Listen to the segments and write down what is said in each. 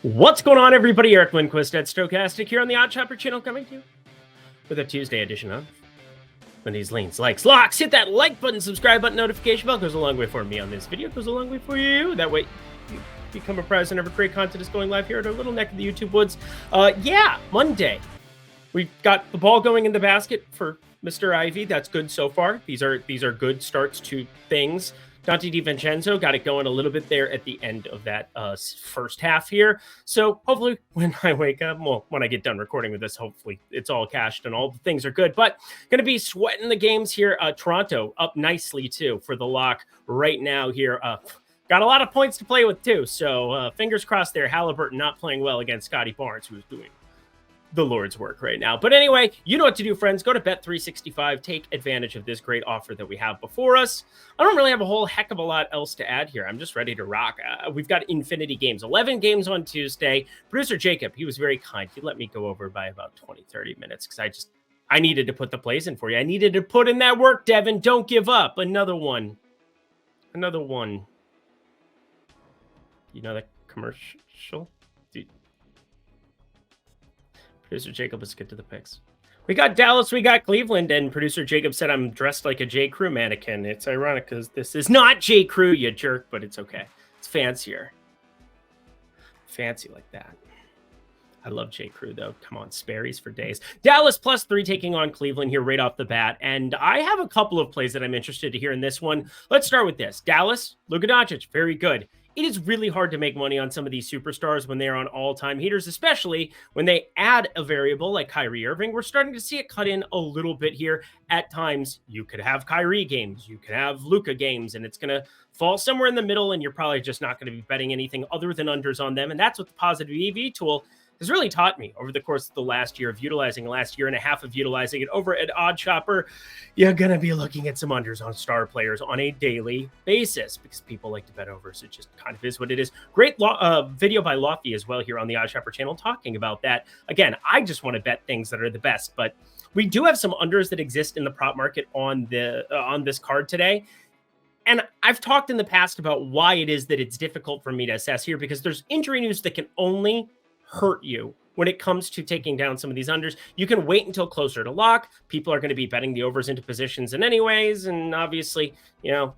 What's going on, everybody? Eric Lindquist at Stochastic here on the Odd Chopper channel, coming to you with a Tuesday edition of Lindy's Leans, Likes, Locks. Hit that like button, subscribe button, notification bell. Goes a long way for me on this video. Goes a long way for you. That way you become apprised whenever great content is going live here at our little neck of the YouTube woods. Monday. We've got the ball going in the basket for Mr. Ivy. That's good so far. These are good starts to things. Dante DiVincenzo got it going a little bit there at the end of that first half here. So hopefully when I wake up, well, when I get done recording with this, hopefully it's all cashed and all the things are good. But going to be sweating the games here. Toronto up nicely, too, for the lock right now here. Got a lot of points to play with, too. So fingers crossed there. Halliburton not playing well against Scotty Barnes, who's doing the Lord's work right now. But anyway, you know what to do, friends. Go to Bet365. Take advantage of this great offer that we have before us. I don't really have a whole heck of a lot else to add here. I'm just ready to rock. We've got infinity games, 11 games on Tuesday. Producer Jacob, he was very kind. He let me go over by about 20, 30 minutes because I needed to put the plays in for you. I needed to put in that work, Devin. Don't give up. Another one. You know that commercial? Producer Jacob, let's get to the picks. We got Dallas, we got Cleveland, and producer Jacob said I'm dressed like a J. Crew mannequin. It's ironic because this is not J. Crew, you jerk, but it's okay. It's fancier. Fancy like that. I love J. Crew, though. Come on, Sperry's for days. Dallas +3 taking on Cleveland here right off the bat, and I have a couple of plays that I'm interested to hear in this one. Let's start with this. Dallas, Luka Doncic, very good. It is really hard to make money on some of these superstars when they're on all-time heaters, especially when they add a variable like Kyrie Irving. We're starting to see it cut in a little bit here. At times, you could have Kyrie games, you could have Luka games, and it's going to fall somewhere in the middle, and you're probably just not going to be betting anything other than unders on them. And that's what the positive EV tool has really taught me over the course of the last year and a half of utilizing it over at Odd Chopper. You're going to be looking at some unders on star players on a daily basis because people like to bet overs. It just kind of is what it is. Great video by Lofty as well here on the Odd Chopper channel talking about that. Again, I just want to bet things that are the best, but we do have some unders that exist in the prop market on this card today. And I've talked in the past about why it is that it's difficult for me to assess here because there's injury news that can only hurt you when it comes to taking down some of these unders. You can wait until closer to lock. People are going to be betting the overs into positions in anyways. And obviously, if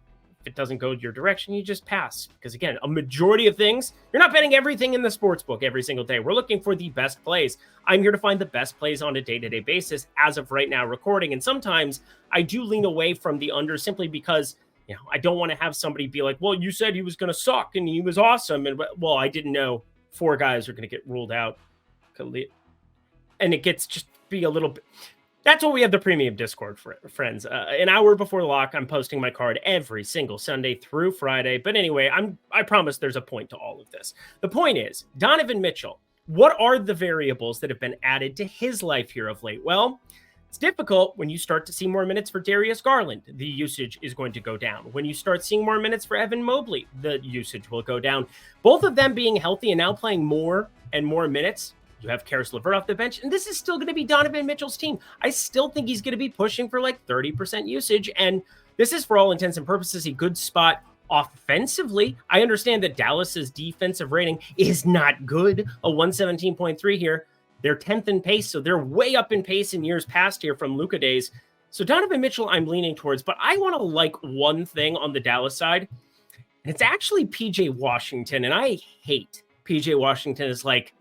it doesn't go your direction, you just pass. Because again, a majority of things, you're not betting everything in the sports book every single day. We're looking for the best plays. I'm here to find the best plays on a day-to-day basis as of right now recording. And sometimes I do lean away from the unders simply because I don't want to have somebody be like, well, you said he was going to suck and he was awesome. And well, I didn't know 4 guys are going to get ruled out. And it gets just be a little bit. That's what we have the premium Discord for, friends. An hour before lock, I'm posting my card every single Sunday through Friday. But anyway, I promise there's a point to all of this. The point is, Donovan Mitchell, what are the variables that have been added to his life here of late? Well, it's difficult when you start to see more minutes for Darius Garland. The usage is going to go down. When you start seeing more minutes for Evan Mobley, the usage will go down. Both of them being healthy and now playing more and more minutes. You have Karis LeVert off the bench, and this is still going to be Donovan Mitchell's team. I still think he's going to be pushing for like 30% usage, and this is, for all intents and purposes, a good spot offensively. I understand that Dallas's defensive rating is not good, a 117.3 here. They're 10th in pace, so they're way up in pace in years past here from Luka days. So Donovan Mitchell, I'm leaning towards, but I want to like one thing on the Dallas side, and it's actually PJ Washington, and I hate PJ Washington as like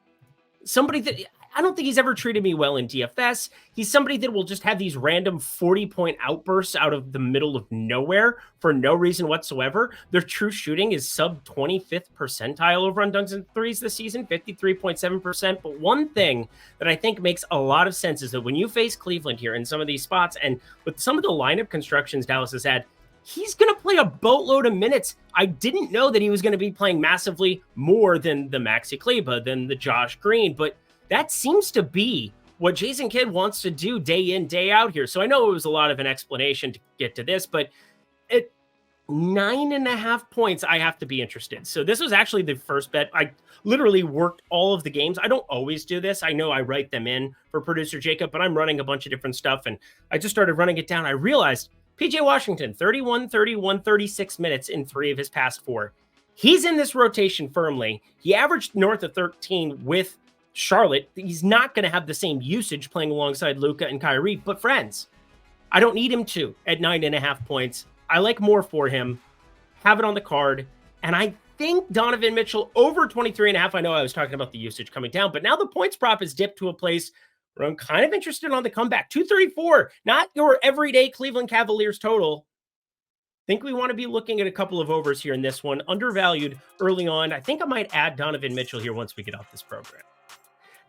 somebody that I don't think he's ever treated me well in DFS. He's somebody that will just have these random 40-point outbursts out of the middle of nowhere for no reason whatsoever. Their true shooting is sub 25th percentile over on dunks and threes this season, 53.7%. But one thing that I think makes a lot of sense is that when you face Cleveland here in some of these spots and with some of the lineup constructions Dallas has had, he's going to play a boatload of minutes. I didn't know that he was going to be playing massively more than the Maxi Kleber, than the Josh Green, but that seems to be what Jason Kidd wants to do day in, day out here. So I know it was a lot of an explanation to get to this, but at 9.5 points, I have to be interested. So this was actually the first bet. I literally worked all of the games. I don't always do this. I know I write them in for producer Jacob, but I'm running a bunch of different stuff. And I just started running it down. I realized PJ Washington, 31, 31, 36 minutes in 3 of his past 4. He's in this rotation firmly. He averaged north of 13 with Charlotte. He's not going to have the same usage playing alongside Luka and Kyrie, but friends, I don't need him to at 9.5 points. I like more for him. Have it on the card. And I think Donovan Mitchell over 23.5. I know I was talking about the usage coming down, but now the points prop has dipped to a place where I'm kind of interested on the comeback. 234, not your everyday Cleveland Cavaliers total. Think we want to be looking at a couple of overs here in this one. Undervalued early on. I think I might add Donovan Mitchell here once we get off this program.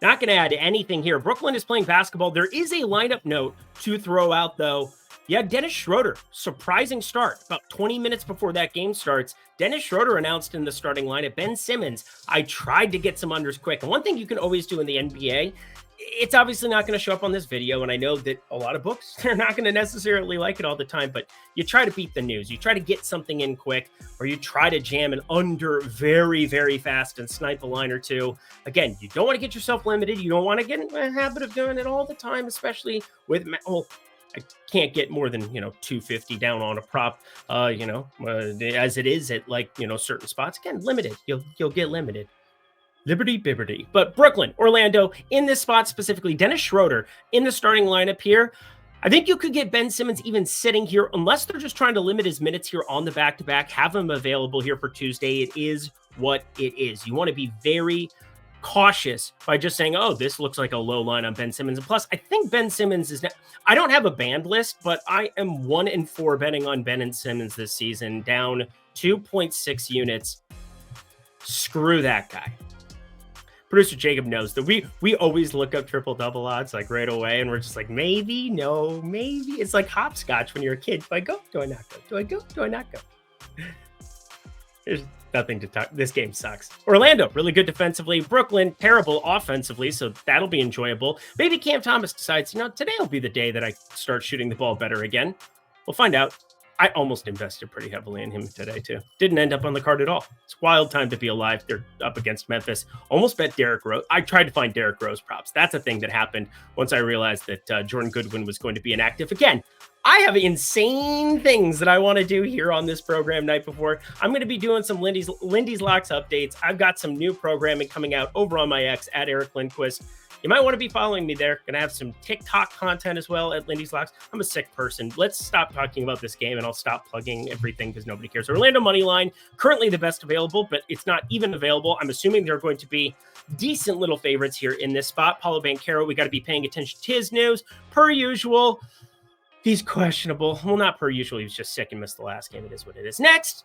Not going to add anything here. Brooklyn is playing basketball. There is a lineup note to throw out, though. Yeah, Dennis Schroeder, surprising start. About 20 minutes before that game starts, Dennis Schroeder announced in the starting lineup. Ben Simmons, I tried to get some unders quick. And one thing you can always do in the NBA, it's obviously not going to show up on this video, and I know that a lot of books, they're not going to necessarily like it all the time, but you try to beat the news. You try to get something in quick, or you try to jam an under very, very fast and snipe a line or two. Again, you don't want to get yourself limited. You don't want to get in a habit of doing it all the time, especially with, well, I can't get more than, 250 down on a prop, as it is at certain spots. Again, limited. You'll get limited. Liberty Bibberty. But Brooklyn, Orlando, in this spot specifically, Dennis Schroeder in the starting lineup here. I think you could get Ben Simmons even sitting here, unless they're just trying to limit his minutes here on the back-to-back, have him available here for Tuesday. It is what it is. You want to be very cautious by just saying, oh, this looks like a low line on Ben Simmons. And plus, I think Ben Simmons is, I don't have a banned list, but I am 1-4 betting on Ben and Simmons this season, down 2.6 units. Screw that guy. Producer Jacob knows that we always look up triple-double odds like right away, and we're just like, maybe, no, maybe. It's like hopscotch when you're a kid. Do I go? Do I not go? Do I go? Do I not go? There's nothing to talk. This game sucks. Orlando, really good defensively. Brooklyn, terrible offensively, so that'll be enjoyable. Maybe Cam Thomas decides, today will be the day that I start shooting the ball better again. We'll find out. I almost invested pretty heavily in him today, too. Didn't end up on the card at all. It's a wild time to be alive. They're up against Memphis. Almost bet Derrick Rose. I tried to find Derrick Rose props. That's a thing that happened once I realized that Jordan Goodwin was going to be inactive. Again, I have insane things that I want to do here on this program night before. I'm going to be doing some Lindy's Locks updates. I've got some new programming coming out over on my X at Eric Lindquist. You might want to be following me there. Going to have some TikTok content as well at Lindy's Locks. I'm a sick person. Let's stop talking about this game, and I'll stop plugging everything because nobody cares. Orlando Moneyline, currently the best available, but it's not even available. I'm assuming they're going to be decent little favorites here in this spot. Paulo Banchero, we got to be paying attention to his news. Per usual, he's questionable. Well, not per usual. He was just sick and missed the last game. It is what it is. Next,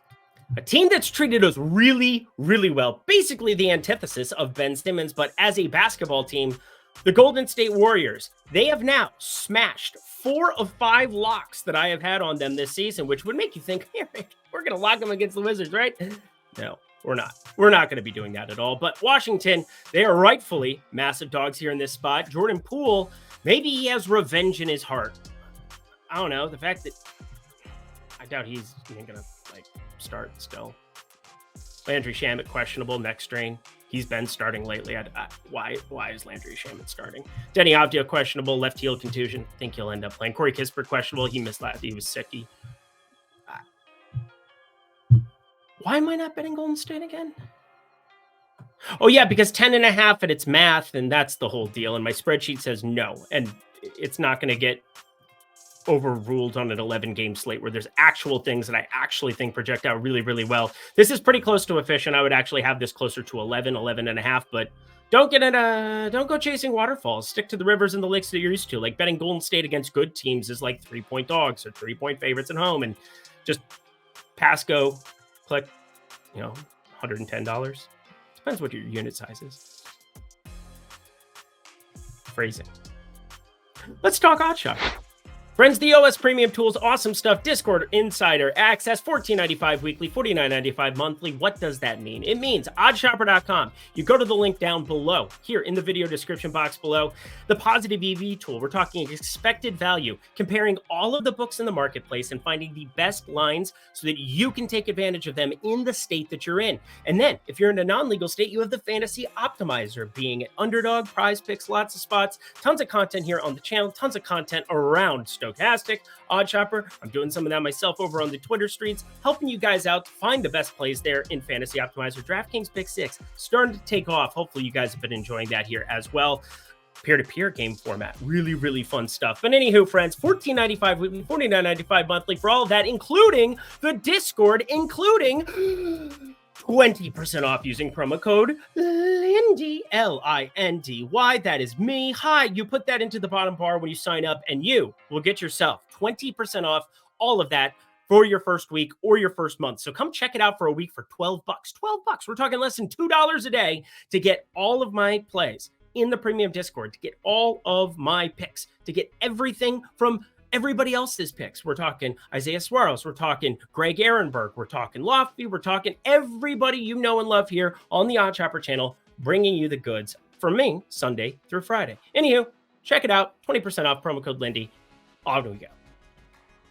a team that's treated us really, really well. Basically the antithesis of Ben Simmons, but as a basketball team, the Golden State Warriors. They have now smashed 4 of 5 locks that I have had on them this season, which would make you think, hey, we're going to lock them against the Wizards, right? No, we're not. We're not going to be doing that at all. But Washington, they are rightfully massive dogs here in this spot. Jordan Poole, maybe he has revenge in his heart. I don't know. The fact that I doubt he's going to start still. Landry Shamet questionable neck strain. He's been starting lately. Why is Landry Shamet starting? Denny Avdija questionable left heel contusion. Think he'll end up playing. Corey Kispert questionable. He missed last. He was sick. Why am I not betting Golden State again? Oh yeah, because 10.5 and it's math, and that's the whole deal. And my spreadsheet says no, and it's not going to get overruled on an 11-game slate where there's actual things that I actually think project out really, really well. This is pretty close to efficient. I would actually have this closer to 11.5, but don't go chasing waterfalls. Stick to the rivers and the lakes that you're used to. Like betting Golden State against good teams is like 3-point dogs or 3-point favorites at home, and just pass go, click, $110. Depends what your unit size is. Phrasing. Let's talk OddsShop. Friends, the OS Premium Tools, awesome stuff. Discord Insider access, $14.95 weekly, $49.95 monthly. What does that mean? It means oddshopper.com. You go to the link down below, here in the video description box below. The Positive EV tool, we're talking expected value, comparing all of the books in the marketplace and finding the best lines so that you can take advantage of them in the state that you're in. And then, if you're in a non-legal state, you have the Fantasy Optimizer, being an underdog, prize picks, lots of spots, tons of content here on the channel, tons of content around Stoke Stokastic, Odd Chopper. I'm doing some of that myself over on the Twitter streets, helping you guys out to find the best plays there in Fantasy Optimizer. DraftKings Pick 6 starting to take off. Hopefully you guys have been enjoying that here as well. Peer-to-peer game format. Really, really fun stuff. But anywho, friends, $14.95 weekly, $49.95 monthly for all of that, including the Discord, including 20% off using promo code Lindy, Lindy. That is me. Hi, you put that into the bottom bar when you sign up, and you will get yourself 20% off all of that for your first week or your first month. So come check it out for a week for $12. $12. We're talking less than $2 a day to get all of my plays in the premium Discord, to get all of my picks, to get everything from everybody else's picks. We're talking Isaiah Suarez, we're talking Greg Ehrenberg, we're talking Lofty, we're talking everybody you know and love here on the Odd Chopper channel, bringing you the goods from me Sunday through Friday. Anywho, check it out. 20% off, promo code Lindy. On we go.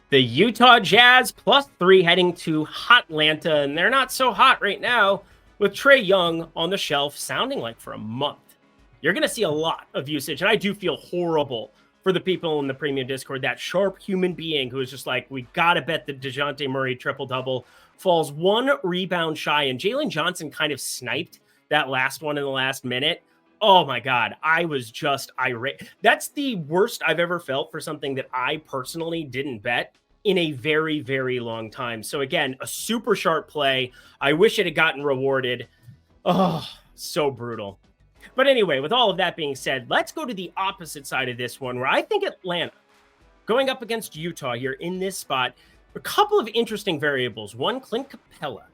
The Utah Jazz +3 heading to Hotlanta, and they're not so hot right now with Trae Young on the shelf sounding like for a month. You're going to see a lot of usage, and I do feel horrible for the people in the premium Discord, that sharp human being who is just like, we got to bet the DeJounte Murray triple-double falls one rebound shy, and Jalen Johnson kind of sniped that last one in the last minute. Oh my God, I was just irate. That's the worst I've ever felt for something that I personally didn't bet in a very, very long time. So again, a super sharp play. I wish it had gotten rewarded. Oh, so brutal. But anyway, with all of that being said, let's go to the opposite side of this one, where I think Atlanta going up against Utah here in this spot, a couple of interesting variables. One, Clint Capella.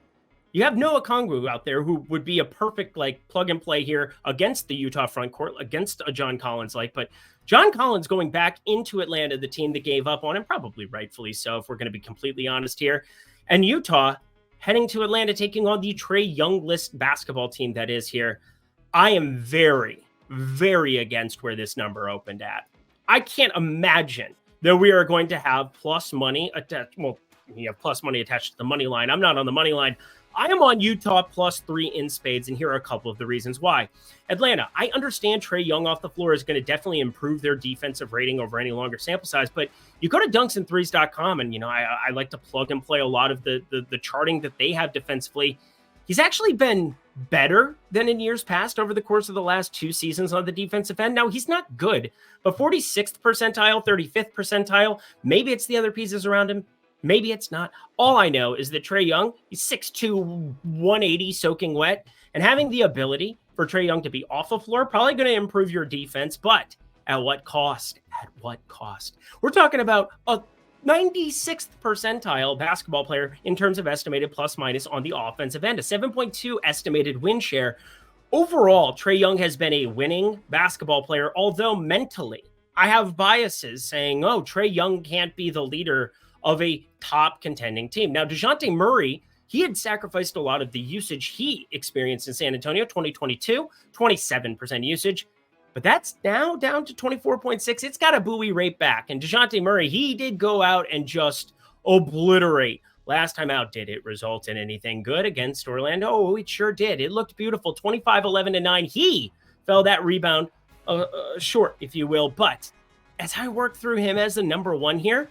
You have Noah Kongwu out there who would be a perfect like plug and play here against the Utah front court, against a John Collins but John Collins going back into Atlanta, the team that gave up on him, probably rightfully so, if we're going to be completely honest here. And Utah heading to Atlanta, taking on the Trae Young list basketball team that is here. I am very, very against where this number opened at. I can't imagine that we are going to have plus money attached. Well, you have plus money attached to the money line. I'm not on the money line. I am on Utah +3 in spades, and here are a couple of the reasons why. Atlanta, I understand Trae Young off the floor is going to definitely improve their defensive rating over any longer sample size, but you go to dunksandthrees.com, and I like to plug and play a lot of the charting that they have defensively. He's actually been better than in years past over the course of the last 2 seasons on the defensive end. Now, he's not good, but 46th percentile, 35th percentile, maybe it's the other pieces around him. Maybe it's not. All I know is that Trae Young, he's 6'2", 180, soaking wet, and having the ability for Trae Young to be off the floor, probably going to improve your defense, but at what cost? At what cost? We're talking about a 96th percentile basketball player in terms of estimated plus minus on the offensive end, a 7.2 estimated win share. Overall, Trae Young has been a winning basketball player, although mentally I have biases saying, oh, Trae Young can't be the leader of a top contending team. Now, DeJounte Murray, he had sacrificed a lot of the usage he experienced in San Antonio, 2022, 27% usage. But that's now down to 24.6. It's got a buoy right back. And DeJounte Murray, he did go out and just obliterate. Last time out, did it result in anything good against Orlando? Oh, it sure did. It looked beautiful. 25, 11, and 9. He fell that rebound short, if you will. But as I work through him as the number one here,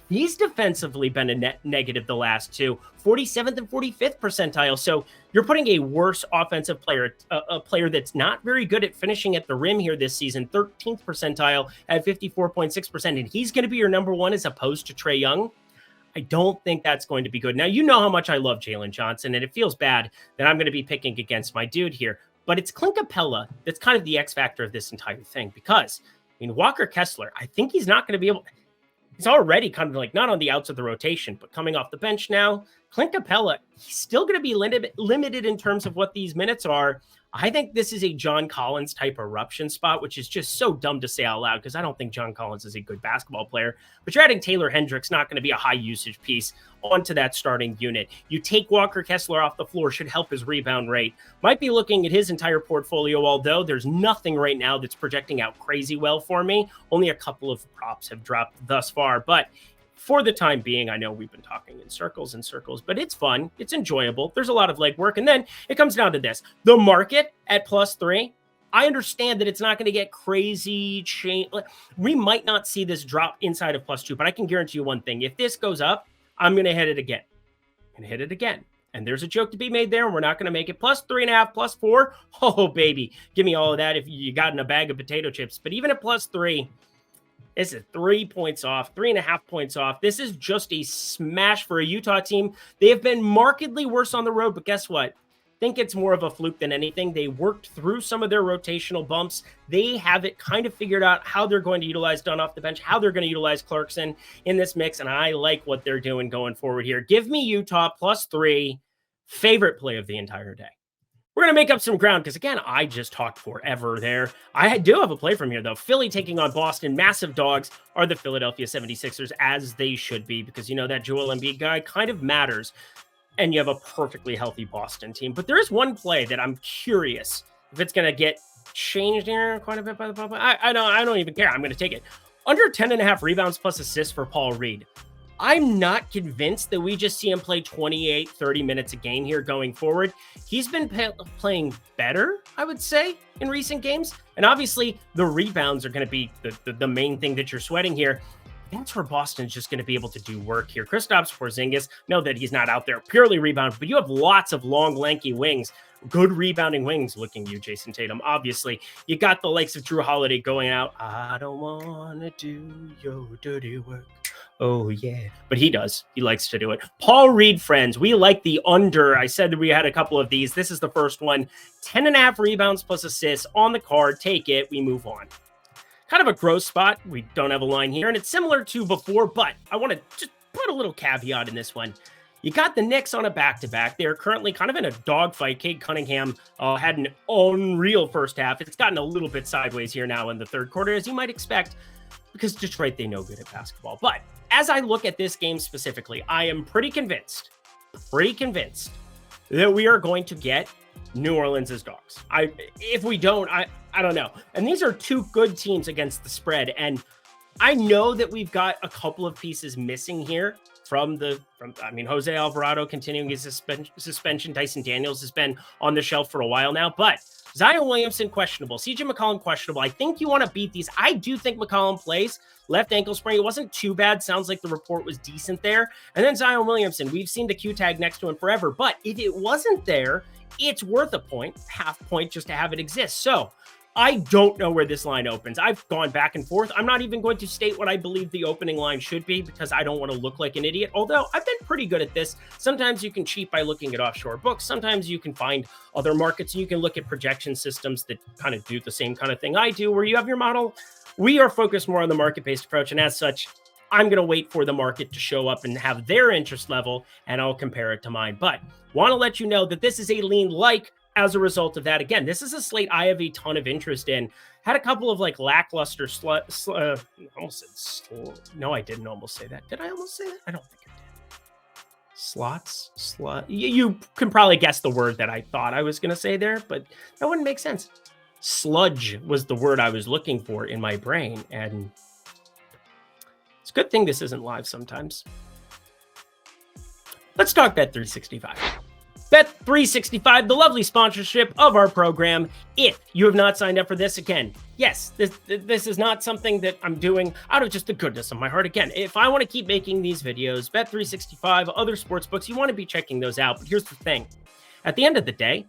he's defensively been a net negative the last 2, 47th and 45th percentile. So you're putting a worse offensive player, a player that's not very good at finishing at the rim here this season, 13th percentile at 54.6%. And he's going to be your number one as opposed to Trae Young. I don't think that's going to be good. Now, you know how much I love Jalen Johnson, and it feels bad that I'm going to be picking against my dude here. But it's Clint Capella that's kind of the X factor of this entire thing, because, Walker Kessler, I think he's not going to be able... He's already kind of like not on the outs of the rotation, but coming off the bench now. Clint Capella, he's still going to be limited in terms of what these minutes are. I think this is a John Collins type eruption spot, which is just so dumb to say out loud because I don't think John Collins is a good basketball player. But you're adding Taylor Hendricks, not going to be a high usage piece onto that starting unit. You take Walker Kessler off the floor, should help his rebound rate. Might be looking at his entire portfolio, although there's nothing right now that's projecting out crazy well for me. Only a couple of props have dropped thus far, but for the time being, I know we've been talking in circles and circles, but it's fun. It's enjoyable. There's a lot of legwork. And then it comes down to this. The market at +3, I understand that it's not going to get crazy change. We might not see this drop inside of +2, but I can guarantee you one thing. If this goes up, I'm going to hit it again. And there's a joke to be made there, and we're not going to make it +3.5, +4. Oh, baby. Give me all of that if you got in a bag of potato chips. But even at +3, this is 3 points off, 3.5 points off. This is just a smash for a Utah team. They have been markedly worse on the road, but guess what? I think it's more of a fluke than anything. They worked through some of their rotational bumps. They have it kind of figured out how they're going to utilize Dunn off the bench, how they're going to utilize Clarkson in this mix, and I like what they're doing going forward here. Give me Utah +3. Favorite play of the entire day. We're going to make up some ground because, again, I just talked forever there. I do have a play from here, though. Philly taking on Boston. Massive dogs are the Philadelphia 76ers, as they should be, because you know that Joel Embiid guy kind of matters, and you have a perfectly healthy Boston team. But there is one play that I'm curious if it's going to get changed here quite a bit by the public. I don't even care. I'm going to take it. Under 10.5 rebounds plus assists for Paul Reed. I'm not convinced that we just see him play 28, 30 minutes a game here going forward. He's been playing better, I would say, in recent games. And obviously, the rebounds are going to be the main thing that you're sweating here. That's where Boston's just going to be able to do work here. Kristaps Porzingis, know that he's not out there purely rebound, but you have lots of long, lanky wings. Good rebounding wings looking you, Jason Tatum. Obviously, you got the likes of Drew Holiday going out. I don't want to do your dirty work. Oh, yeah. But he does. He likes to do it. Paul Reed, friends, we like the under. I said that we had a couple of these. This is the first one. 10.5 rebounds plus assists on the card. Take it. We move on. Kind of a gross spot. We don't have a line here, and it's similar to before, but I want to just put a little caveat in this one. You got the Knicks on a back-to-back. They're currently kind of in a dogfight. Cade Cunningham had an unreal first half. It's gotten a little bit sideways here now in the third quarter, as you might expect, because Detroit, they know good at basketball. But as I look at this game specifically, I am pretty convinced that we are going to get New Orleans as dogs. If we don't, I don't know. And these are two good teams against the spread. And I know that we've got a couple of pieces missing here from Jose Alvarado continuing his suspension. Dyson Daniels has been on the shelf for a while now, but Zion Williamson questionable, CJ McCollum questionable. I think you want to beat these. I do think McCollum plays. Left ankle sprain. It wasn't too bad. Sounds like the report was decent there. And then Zion Williamson, we've seen the Q tag next to him forever, but if it wasn't there, it's worth a point, half point, just to have it exist. So I don't know where this line opens. I've gone back and forth. I'm not even going to state what I believe the opening line should be because I don't want to look like an idiot. Although I've been pretty good at this. Sometimes you can cheat by looking at offshore books. Sometimes you can find other markets and you can look at projection systems that kind of do the same kind of thing I do, where you have your model. We are focused more on the market-based approach. And as such, I'm going to wait for the market to show up and have their interest level, and I'll compare it to mine. But want to let you know that this is a lean like as a result of that. Again, this is a slate I have a ton of interest in. Had a couple of like lackluster no, I didn't almost say that. Did I almost say that? I don't think I did. Slots? You can probably guess the word that I thought I was going to say there, but that wouldn't make sense. Sludge was the word I was looking for in my brain, and it's a good thing this isn't live sometimes. Let's talk Bet365. Bet365, the lovely sponsorship of our program. If you have not signed up for this, again, yes, this is not something that I'm doing out of just the goodness of my heart. Again, if I want to keep making these videos, Bet365, other sports books, you want to be checking those out. But here's the thing. At the end of the day,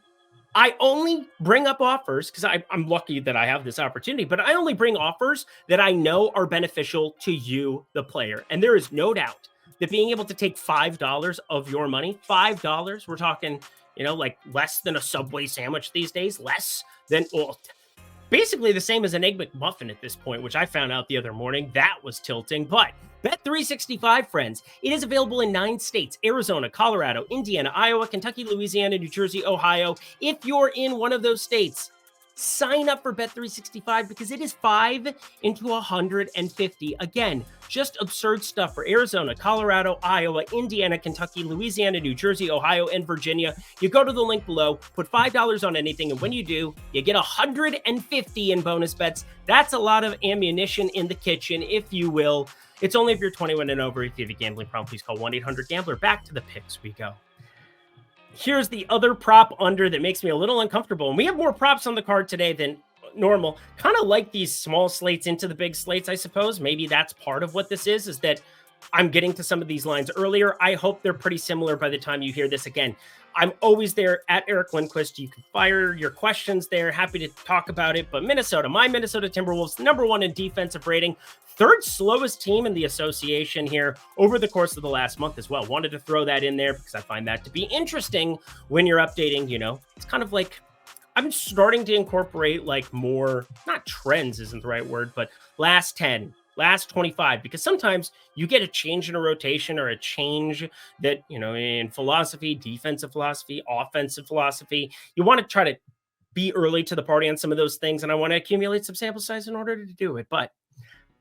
I only bring up offers because I'm lucky that I have this opportunity, but I only bring offers that I know are beneficial to you, the player. And there is no doubt that being able to take $5 of your money, $5, we're talking, like less than a Subway sandwich these days, less than, basically the same as an Egg McMuffin at this point, which I found out the other morning. That was tilting, but Bet365, friends, it is available in 9 states: Arizona, Colorado, Indiana, Iowa, Kentucky, Louisiana, New Jersey, Ohio. If you're in one of those states, sign up for Bet365 because it is 5 into 150. Again, just absurd stuff for Arizona, Colorado, Iowa, Indiana, Kentucky, Louisiana, New Jersey, Ohio, and Virginia. You go to the link below, put $5 on anything, and when you do, you get 150 in bonus bets. That's a lot of ammunition in the kitchen, if you will. It's only if you're 21 and over. If you have a gambling problem, please call 1-800-GAMBLER. Back to the picks we go. Here's the other prop under that makes me a little uncomfortable. And we have more props on the card today than normal. Kind of like these small slates into the big slates, I suppose. Maybe that's part of what this is that I'm getting to some of these lines earlier. I hope they're pretty similar by the time you hear this again. I'm always there at Eric Lindquist. You can fire your questions there. Happy to talk about it. But Minnesota, my Minnesota Timberwolves, #1 in defensive rating, third slowest team in the association here over the course of the last month as well. Wanted to throw that in there because I find that to be interesting when you're updating. It's kind of like I'm starting to incorporate like more, not trends isn't the right word, but last 10, last 25, because sometimes you get a change in a rotation or a change that, in philosophy, defensive philosophy, offensive philosophy, you want to try to be early to the party on some of those things. And I want to accumulate some sample size in order to do it. But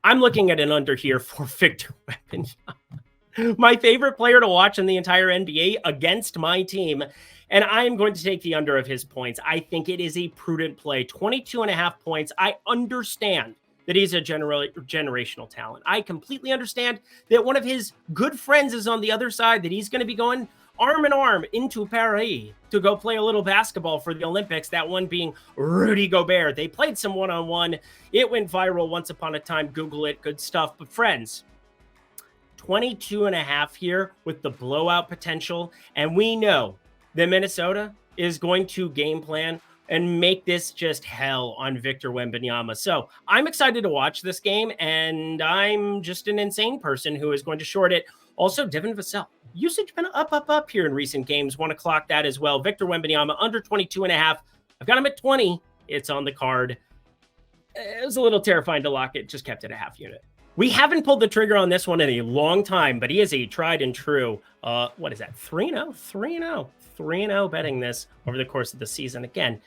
I'm looking at an under here for Victor Wembanyama, my favorite player to watch in the entire NBA against my team. And I'm going to take the under of his points. I think it is a prudent play. 22.5 points. I understand that he's a generational talent. I completely understand that one of his good friends is on the other side, that he's going to be going arm in arm into Paris to go play a little basketball for the Olympics, that one being Rudy Gobert. They played some one-on-one. It went viral once upon a time. Google it. Good stuff. But friends, 22.5 here with the blowout potential. And we know that Minnesota is going to game plan and make this just hell on Victor Wembanyama. So I'm excited to watch this game, and I'm just an insane person who is going to short it. Also, Devin Vassell, usage been up here in recent games. Want to clock that as well. Victor Wembanyama under 22.5. I've got him at 20. It's on the card. It was a little terrifying to lock it. Just kept it a half unit. We haven't pulled the trigger on this one in a long time, but he is a tried and true. What is that? 3-0? 3-0. 3-0 betting this over the course of the season. Again,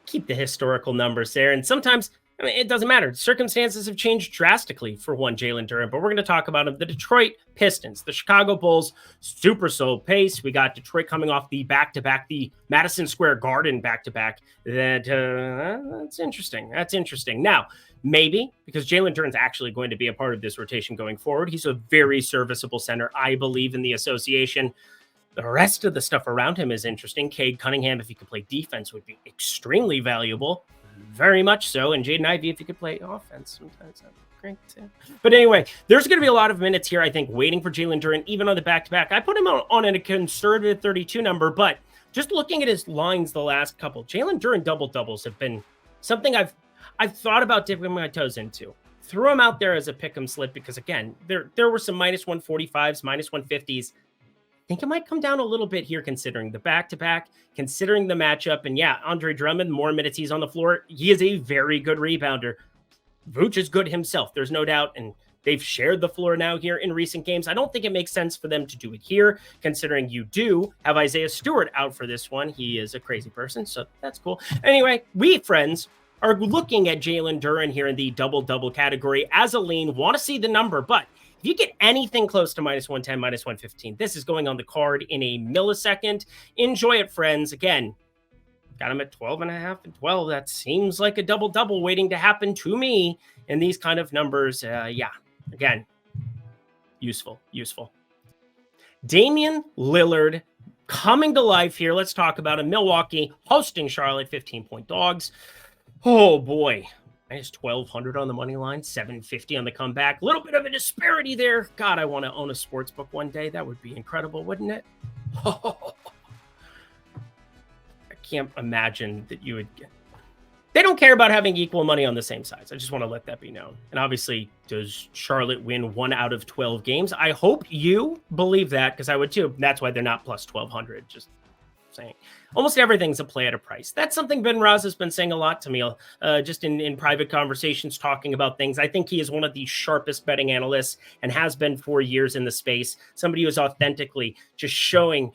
keep the historical numbers there. And sometimes, it doesn't matter. Circumstances have changed drastically for one Jalen Duren, but we're going to talk about him. The Detroit Pistons, the Chicago Bulls, super slow pace. We got Detroit coming off the back-to-back, the Madison Square Garden back-to-back. That's interesting. That's interesting. Now, maybe because Jalen Duren's actually going to be a part of this rotation going forward. He's a very serviceable center, I believe, in the association. The rest of the stuff around him is interesting. Cade Cunningham, if he could play defense, would be extremely valuable. Very much so. And Jaden Ivey, if he could play offense, sometimes that'd be great too. But anyway, there's going to be a lot of minutes here, I think, waiting for Jalen Duren, even on the back-to-back. I put him on a conservative 32 number, but just looking at his lines the last couple, Jalen Duren double-doubles have been something I've thought about dipping my toes into. Threw him out there as a pick-em slip because, again, there were some -145s, -150s. I think it might come down a little bit here considering the back-to-back, considering the matchup. And yeah, Andre Drummond, more minutes he's on the floor. He is a very good rebounder. Vooch is good himself. There's no doubt. And they've shared the floor now here in recent games. I don't think it makes sense for them to do it here, considering you do have Isaiah Stewart out for this one. He is a crazy person, so that's cool. Anyway, we, friends, are looking at Jalen Duren here in the double-double category as a lean. Want to see the number, but if you get anything close to -110, -115, this is going on the card in a millisecond. Enjoy it, friends. Again, got him at 12.5 and 12. That seems like a double-double waiting to happen to me in these kind of numbers. Yeah, again, useful. Damian Lillard coming to life here. Let's talk about him. Milwaukee hosting Charlotte, 15-point dogs. Oh, boy. -1,200 on the money line, 750 on the comeback. A little bit of a disparity there. God, I want to own a sports book one day. That would be incredible, wouldn't it? I can't imagine that you would get. They don't care about having equal money on the same sides. I just want to let that be known. And obviously, does Charlotte win 1 out of 12 games? I hope you believe that, because I would too. That's why they're not +1,200. Just saying. Almost everything's a play at a price. That's something Ben Ross has been saying a lot to me, just in private conversations, talking about things. I think he is one of the sharpest betting analysts and has been for years in the space. Somebody who is authentically just showing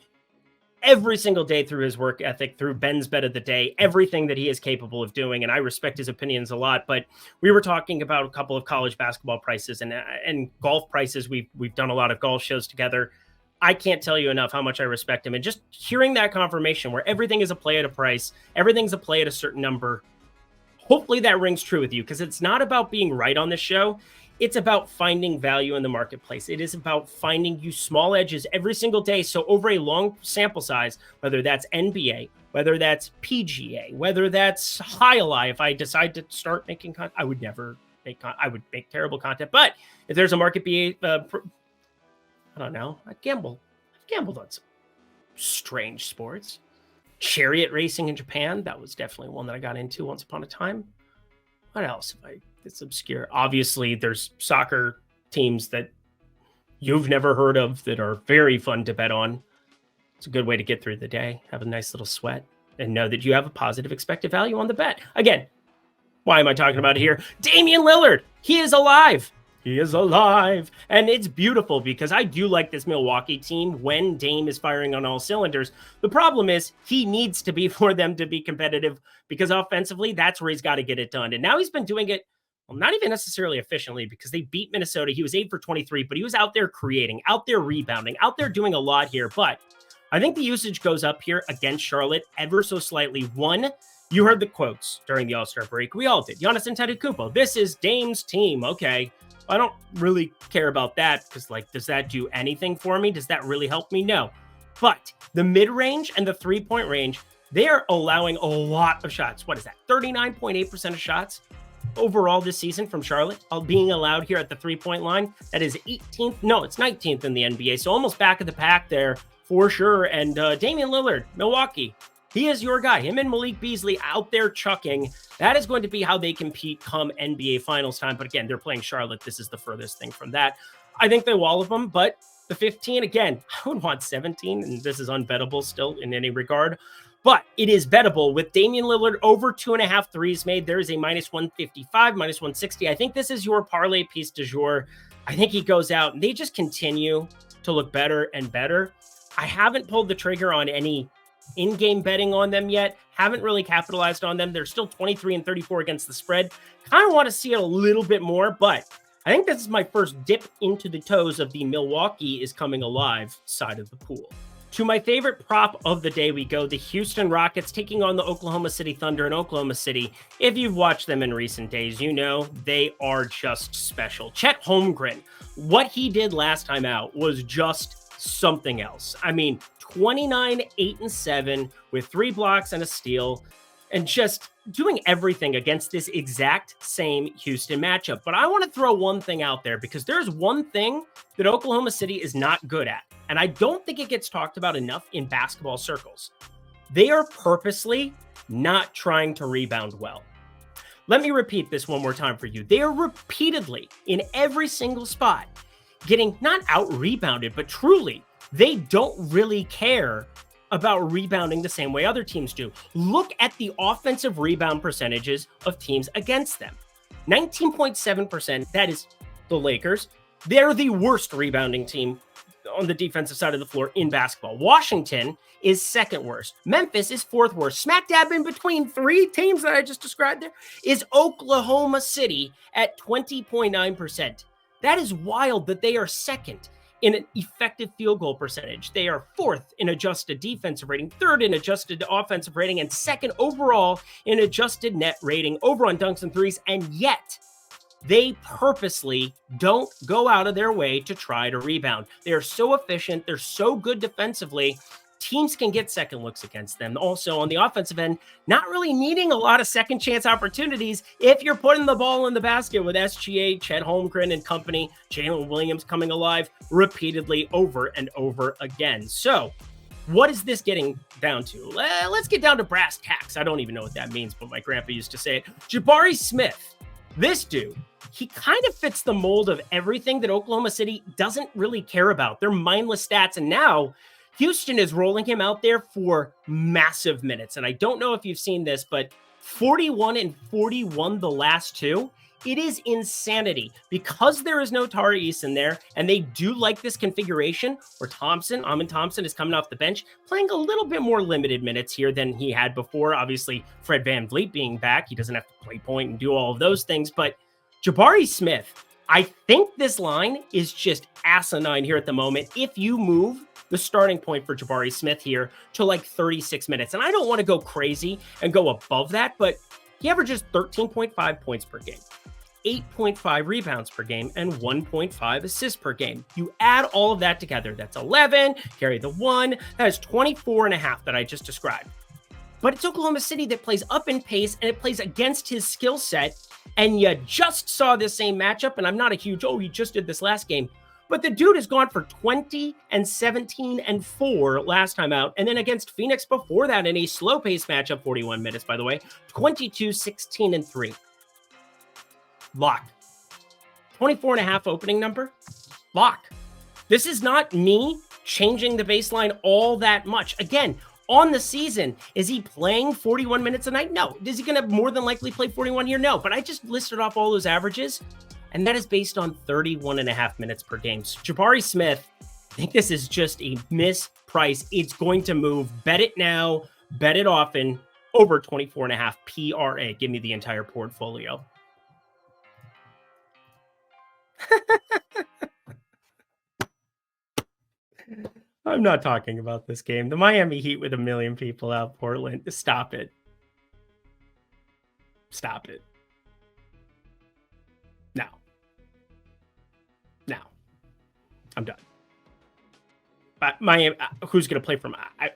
every single day through his work ethic, through Ben's bet of the day, everything that he is capable of doing. And I respect his opinions a lot. But we were talking about a couple of college basketball prices and golf prices. We've done a lot of golf shows together. I can't tell you enough how much I respect him. And just hearing that confirmation where everything is a play at a price, everything's a play at a certain number. Hopefully that rings true with you, because it's not about being right on this show. It's about finding value in the marketplace. It is about finding you small edges every single day. So over a long sample size, whether that's NBA, whether that's PGA, whether that's High Ally. If I decide to start making content, I would never make I would make terrible content. But if there's a market I don't know, I've gambled on some strange sports. Chariot racing in Japan, that was definitely one that I got into once upon a time. What else? It's obscure. Obviously, there's soccer teams that you've never heard of that are very fun to bet on. It's a good way to get through the day, have a nice little sweat, and know that you have a positive expected value on the bet. Again, why am I talking about it here? Damian Lillard, he is alive. He is alive. And it's beautiful because I do like this Milwaukee team when Dame is firing on all cylinders. The problem is he needs to be for them to be competitive because offensively, that's where he's got to get it done. And now he's been doing it, well, not even necessarily efficiently because they beat Minnesota. He was 8 for 23, but he was out there creating, out there rebounding, out there doing a lot here. But I think the usage goes up here against Charlotte ever so slightly. One, you heard the quotes during the All-Star break. We all did. Giannis Antetokounmpo, this is Dame's team. Okay. I don't really care about that because, does that do anything for me? Does that really help me? No. But the mid-range and the three-point range, they are allowing a lot of shots. What is that? 39.8% of shots overall this season from Charlotte being allowed here at the three-point line. That is 18th. No, it's 19th in the NBA. So almost back of the pack there for sure. And Damian Lillard, Milwaukee, he is your guy. Him and Malik Beasley out there chucking. That is going to be how they compete come NBA Finals time. But again, they're playing Charlotte. This is the furthest thing from that. I think they wallop them, but the 15, again, I would want 17, and this is unbettable still in any regard. But it is bettable with Damian Lillard over 2.5 threes made. There is a minus 155, minus 160. I think this is your parlay piece du jour. I think he goes out, and they just continue to look better and better. I haven't pulled the trigger on any in-game betting on them yet. Haven't really capitalized on them. They're still 23 and 34 against the spread. Kind of want to see it a little bit more, but I think this is my first dip into the toes of the Milwaukee is coming alive side of the pool. To my favorite prop of the day, we go the Houston Rockets taking on the Oklahoma City Thunder in Oklahoma City. If you've watched them in recent days, you know they are just special. Chet Holmgren, what he did last time out was just something else. I mean, 29, 8, and 7 with 3 blocks and a steal and just doing everything against this exact same Houston matchup. But I want to throw one thing out there because there's one thing that Oklahoma City is not good at. And I don't think it gets talked about enough in basketball circles. They are purposely not trying to rebound well. Let me repeat this one more time for you. They are repeatedly in every single spot getting not out rebounded, but truly they don't really care about rebounding the same way other teams do. Look at the offensive rebound percentages of teams against them. 19.7%, that is the Lakers. They're the worst rebounding team on the defensive side of the floor in basketball. Washington is second worst. Memphis is fourth worst. Smack dab in between 3 teams that I just described there is Oklahoma City at 20.9%. That is wild that they are second in an effective field goal percentage. They are 4th in adjusted defensive rating, 3rd in adjusted offensive rating, and 2nd overall in adjusted net rating over on dunks and threes. And yet they purposely don't go out of their way to try to rebound. They're so efficient. They're so good defensively. Teams can get second looks against them. Also on the offensive end, not really needing a lot of second chance opportunities if you're putting the ball in the basket with SGA, Chet Holmgren and company, Jalen Williams coming alive repeatedly over and over again. So what is this getting down to? Let's get down to brass tacks. I don't even know what that means, but my grandpa used to say it. Jabari Smith, this dude, he kind of fits the mold of everything that Oklahoma City doesn't really care about. They're mindless stats. And now Houston is rolling him out there for massive minutes. And I don't know if you've seen this, but 41 and 41 the last 2. It is insanity because there is no Tari Eason there. And they do like this configuration where Amin Thompson is coming off the bench, playing a little bit more limited minutes here than he had before. Obviously, Fred VanVleet being back, he doesn't have to play point and do all of those things. But Jabari Smith, I think this line is just asinine here at the moment. If you move the starting point for Jabari Smith here to 36 minutes. And I don't want to go crazy and go above that, but he averages 13.5 points per game, 8.5 rebounds per game, and 1.5 assists per game. You add all of that together, that's 11, carry the 1, that is 24 and a half that I just described. but it's Oklahoma City that plays up in pace and it plays against his skill set. And you just saw this same matchup, and I'm not a huge, he just did this last game. But the dude has gone for 20 and 17 and 4 last time out. And then against Phoenix before that in a slow pace matchup, 41 minutes, by the way, 22, 16 and 3. Lock. 24.5 opening number. Lock. This is not me changing the baseline all that much. Again, on the season, is he playing 41 minutes a night? No. Is he going to more than likely play 41 here? No. But I just listed off all those averages, and that is based on 31.5 minutes per game. So Jabari Smith, I think this is just a misprice. It's going to move. Bet it now. Bet it often. Over 24.5 PRA. Give me the entire portfolio. I'm not talking about this game. The Miami Heat with 1 million people out. Portland. Stop it. Stop it. No. No. I'm done. But Miami, who's going to play for Miami?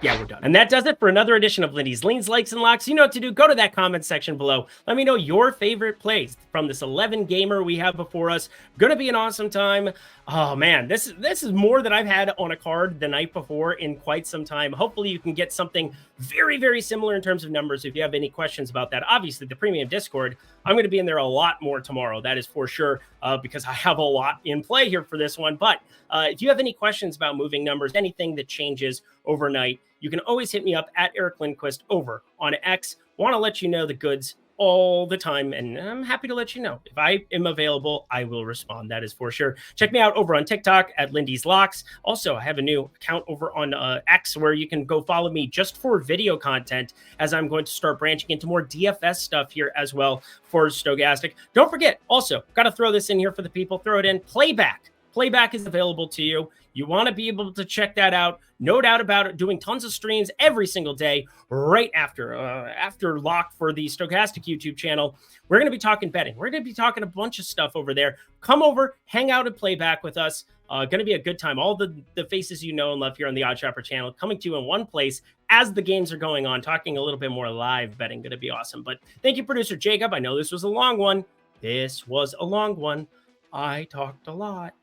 Yeah, we're done. And that does it for another edition of Lindy's Leans, Likes, and Locks. You know what to do. Go to that comment section below. Let me know your favorite plays from this 11-gamer we have before us. Going to be an awesome time. Oh, man, this is more than I've had on a card the night before in quite some time. Hopefully, you can get something very, very similar in terms of numbers. If you have any questions about that, obviously, the premium Discord, I'm going to be in there a lot more tomorrow. That is for sure, because I have a lot in play here for this one. But if you have any questions about moving numbers, anything that changes overnight, you can always hit me up at Eric Lindquist over on X. Want to let you know the goods all the time, and I'm happy to let you know. If I am available, I will respond. That is for sure. Check me out over on TikTok at Lindy's Locks. Also, I have a new account over on X where you can go follow me just for video content, as I'm going to start branching into more DFS stuff here as well for Stokastic. Don't forget, also, got to throw this in here for the people. Throw it in. Playback. Playback is available to you. You want to be able to check that out. No doubt about it. Doing tons of streams every single day right after lock for the Stokastic YouTube channel. We're going to be talking betting. We're going to be talking a bunch of stuff over there. Come over, hang out and play back with us. Going to be a good time. All the faces you know and love here on the Odd Shopper channel coming to you in one place as the games are going on, talking a little bit more live betting. Going to be awesome. But thank you, producer Jacob. I know this was a long one. This was a long one. I talked a lot.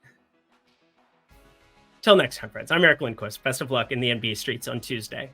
Till next time, friends, I'm Eric Lindquist. Best of luck in the NBA streets on Tuesday.